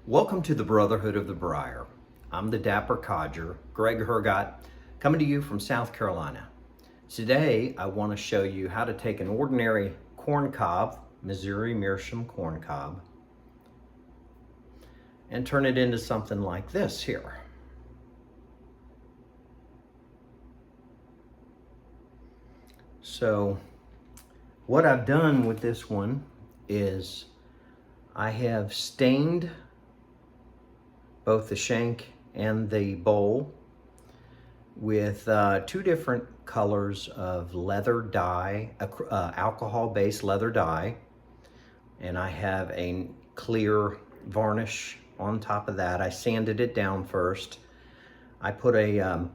Welcome to the Brotherhood of the Briar. I'm the Dapper Codger, Greg Hergott, coming to you from South Carolina. Today, I want to show you how to take an ordinary corn cob, Missouri Meerschaum corn cob, and turn it into something like this here. So, what I've done with this one is I have stained both the shank and the bowl with two different colors of leather dye, alcohol-based leather dye, and I have a clear varnish on top of that. I sanded it down first. I put a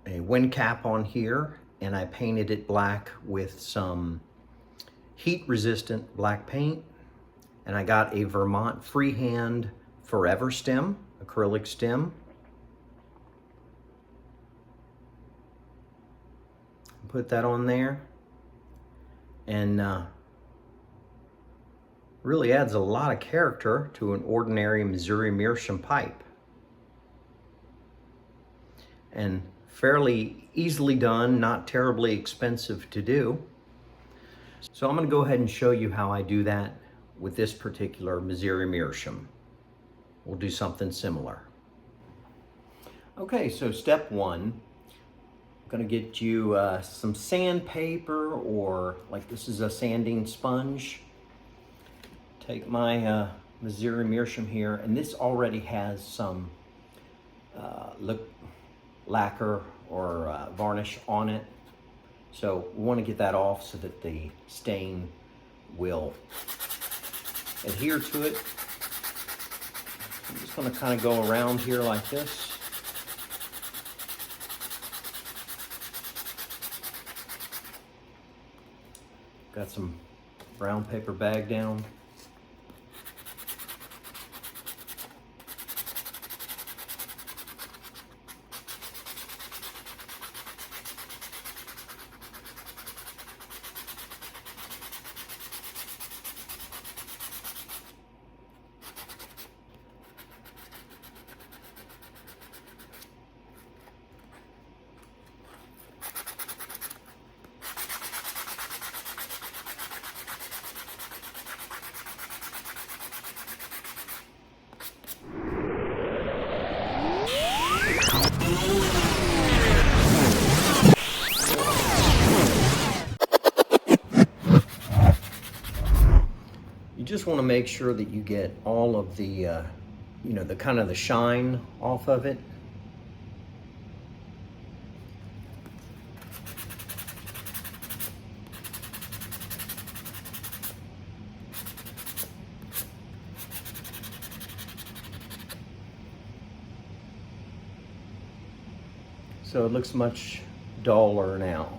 wind cap on here, and I painted it black with some heat-resistant black paint, and I got a Vermont Freehand Forever stem, acrylic stem. Put that on there, and really adds a lot of character to an ordinary Missouri Meerschaum pipe. And fairly easily done, not terribly expensive to do. So I'm going to go ahead and show you how I do that with this particular Missouri Meerschaum. We'll do something similar. Okay, so step one, I'm going to get you some sandpaper, or like this is a sanding sponge. Take my Missouri Meerschaum here, and this already has some lacquer or varnish on it. So we want to get that off so that the stain will adhere to it. I'm just going to kind of go around here like this. Got some brown paper bag down. You just want to make sure that you get all of the, the kind of the shine off of it. So it looks much duller now.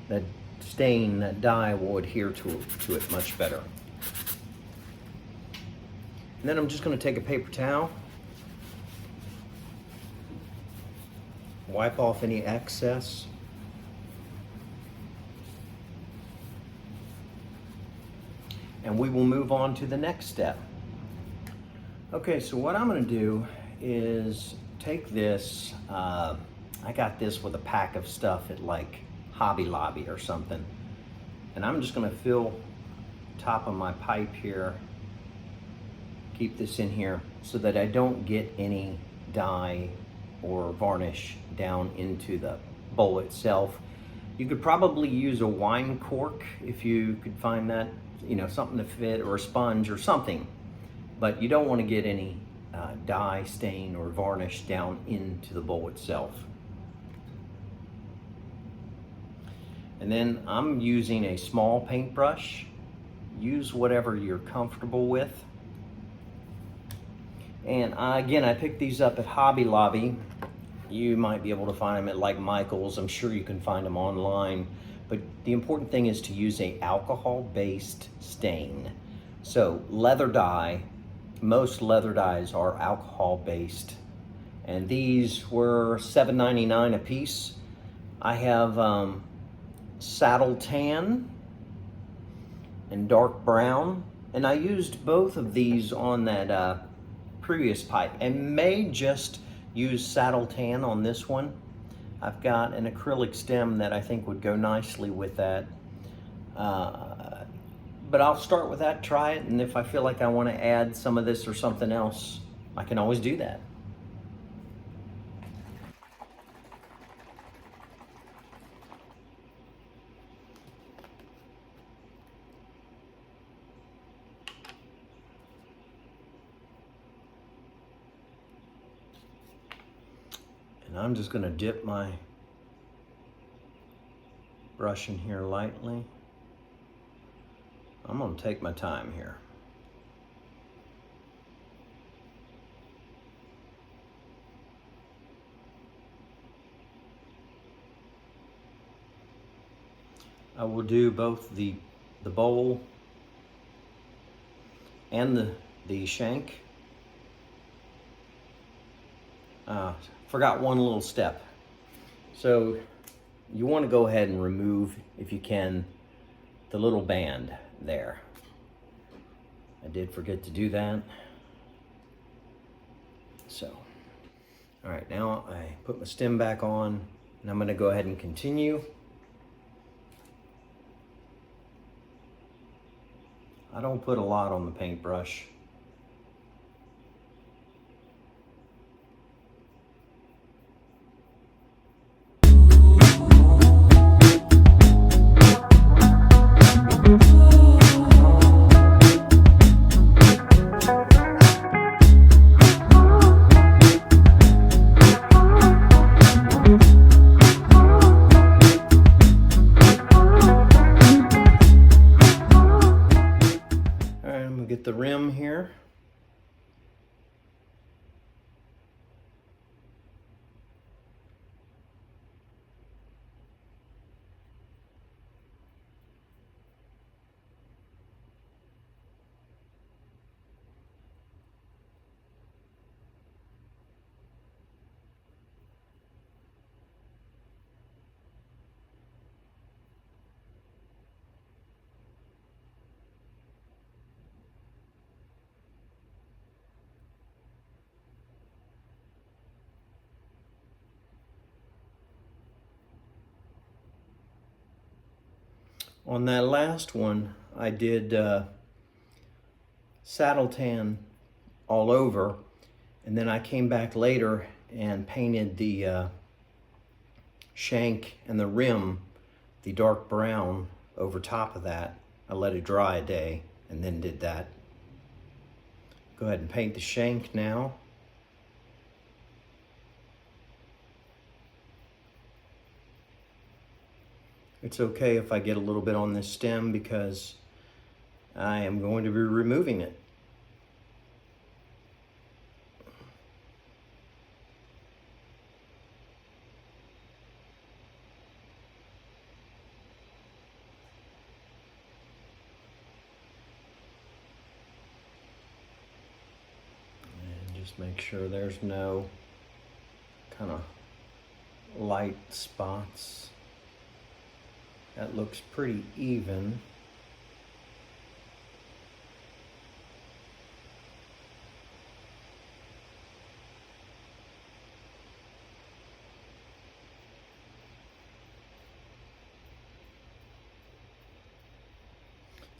That stain, that dye will adhere to it much better. And then I'm just going to take a paper towel, wipe off any excess. And we will move on to the next step. Okay, so what I'm going to do is take this, I got this with a pack of stuff at like Hobby Lobby or something, and I'm just going to fill top of my pipe here, keep this in here so that I don't get any dye or varnish down into the bowl itself. You could probably use a wine cork if you could find that, something to fit, or a sponge or something, but you don't want to get any dye, stain, or varnish down into the bowl itself. And then I'm using a small paintbrush. Use whatever you're comfortable with. And again, I picked these up at Hobby Lobby. You might be able to find them at like Michael's. I'm sure you can find them online. But the important thing is to use a alcohol-based stain. So leather dye, most leather dyes are alcohol-based. And these were $7.99 a piece. I have saddle tan and dark brown. And I used both of these on that previous pipe, and may just use saddle tan on this one. I've got an acrylic stem that I think would go nicely with that. But I'll start with that, try it, and if I feel like I want to add some of this or something else, I can always do that. And I'm just going to dip my brush in here lightly. I'm going to take my time here. I will do both the bowl and the shank. Forgot one little step. So you want to go ahead and remove, if you can, the little band there. I did forget to do that. So, all right, now I put my stem back on, and I'm going to go ahead and continue. I don't put a lot on the paintbrush. Get the rim here. On that last one, I did saddle tan all over, and then I came back later and painted the shank and the rim, the dark brown, over top of that. I let it dry a day and then did that. Go ahead and paint the shank now. It's okay if I get a little bit on this stem because I am going to be removing it. And just make sure there's no kind of light spots. That looks pretty even.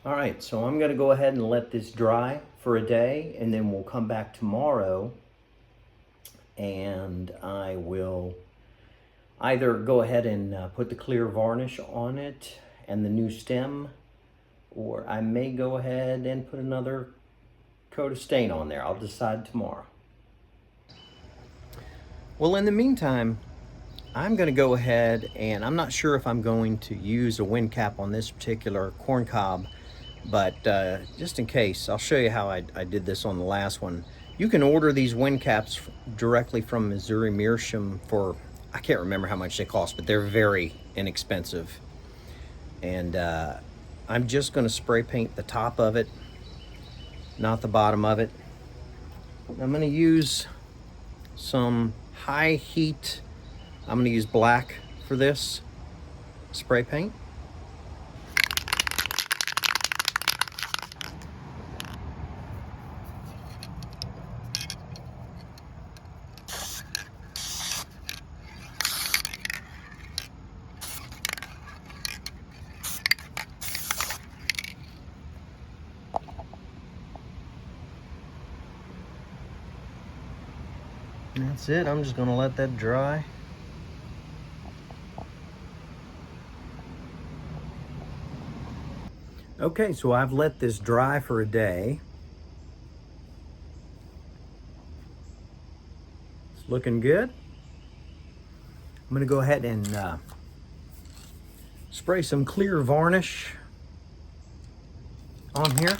All right, so I'm gonna go ahead and let this dry for a day, and then we'll come back tomorrow and I will either go ahead and put the clear varnish on it and the new stem, or I may go ahead and put another coat of stain on there. I'll decide tomorrow. Well, in the meantime, I'm going to go ahead, and I'm not sure if I'm going to use a wind cap on this particular corn cob, but just in case, I'll show you how I did this on the last one. You can order these wind caps directly from Missouri Meerschaum for, I can't remember how much they cost, but they're very inexpensive. And I'm just going to spray paint the top of it, not the bottom of it. I'm going to use some high heat. I'm going to use black for this spray paint. That's it. I'm just gonna let that dry. Okay, so I've let this dry for a day. It's looking good. I'm gonna go ahead and spray some clear varnish on here.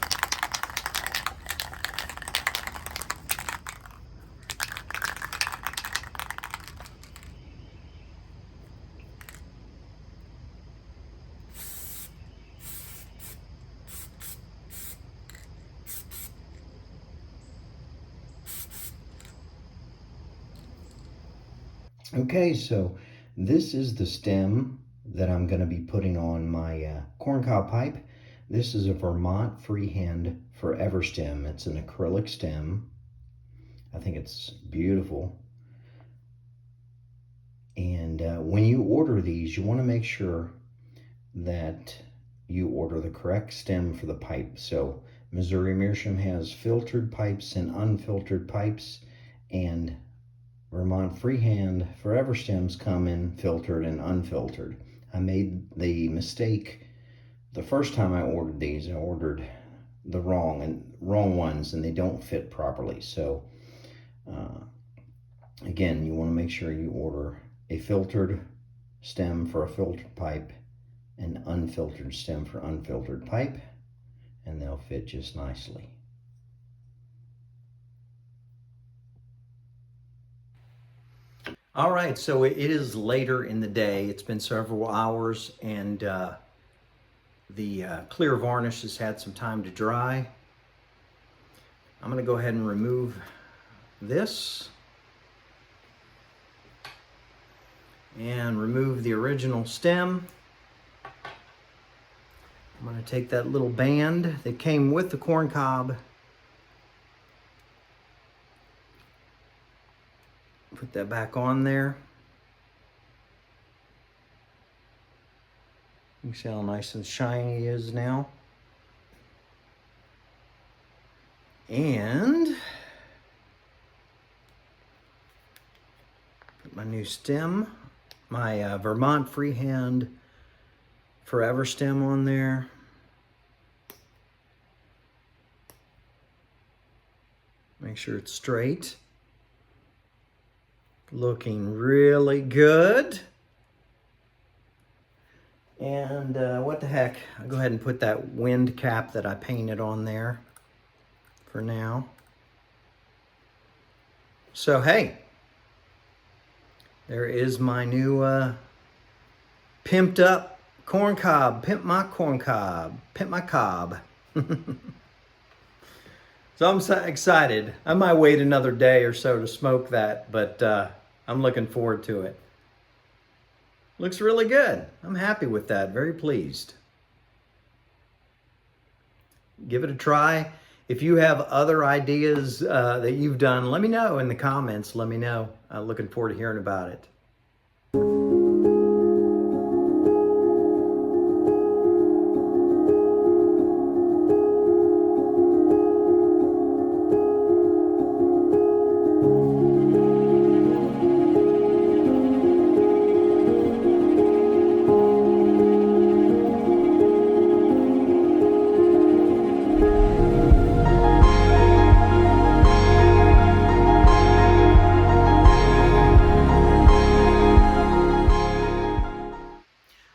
Okay, so this is the stem that I'm going to be putting on my corncob pipe. This is a Vermont Freehand Forever stem. It's an acrylic stem. I think it's beautiful. And when you order these, you want to make sure that you order the correct stem for the pipe. So Missouri Meerschaum has filtered pipes and unfiltered pipes, and Vermont Freehand Forever stems come in filtered and unfiltered. I made the mistake the first time I ordered these. I ordered the wrong ones, and they don't fit properly. So again, you want to make sure you order a filtered stem for a filtered pipe, an unfiltered stem for unfiltered pipe, and they'll fit just nicely. All right, so it is later in the day. It's been several hours, and the clear varnish has had some time to dry. I'm going to go ahead and remove this and remove the original stem. I'm going to take that little band that came with the corn cob, put that back on there. You can see how nice and shiny it is now. And put my new stem, my Vermont Freehand Forever stem on there. Make sure it's straight. Looking really good. And what the heck, I'll go ahead and put that wind cap that I painted on there for now. So hey, there is my new pimped up corn cob, Pimp My Corn Cob, Pimp My Cob. So I'm so excited. I might wait another day or so to smoke that, but I'm looking forward to it. Looks really good. I'm happy with that, very pleased. Give it a try. If you have other ideas that you've done, let me know in the comments. Let me know. I'm looking forward to hearing about it.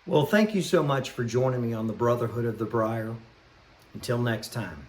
Well, thank you so much for joining me on the Brotherhood of the Briar. Until next time.